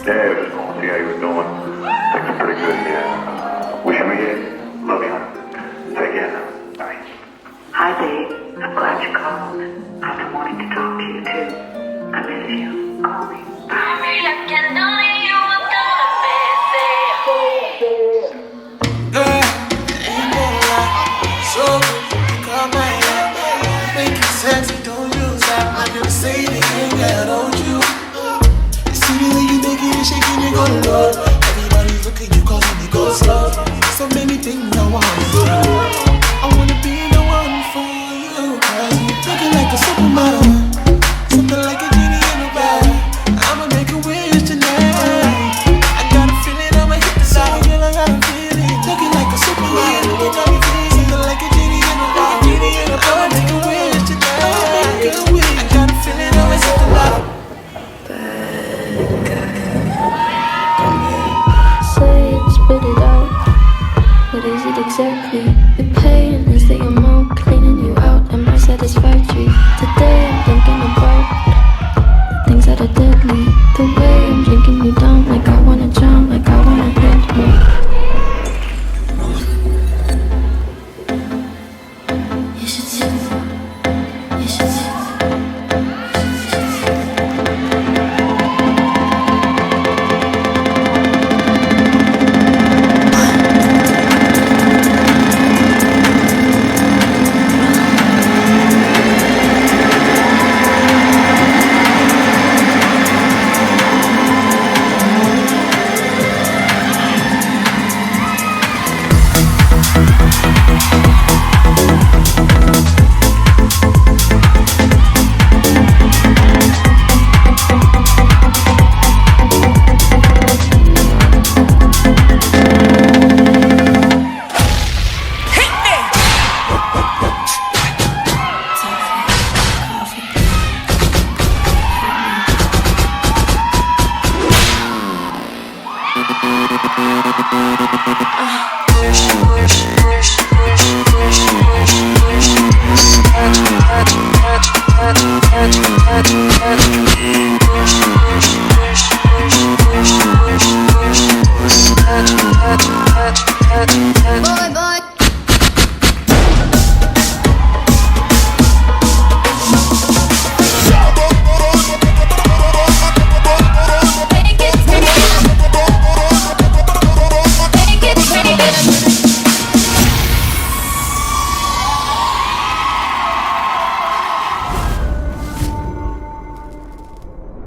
Yeah, just calling to see how you were doing. Things are pretty good, yeah. Wishing me here. Love you, honey. Take care now. Bye. Hi, babe. I'm glad you called. I've been wanting to talk to you, too. I miss you. Call me. Girl, ain't gonna lie. So good, you got my head. Make it sexy, don't use that. I'm gonna say it again, yeah, don't you? You see the way you make it and shaking, you gonna love.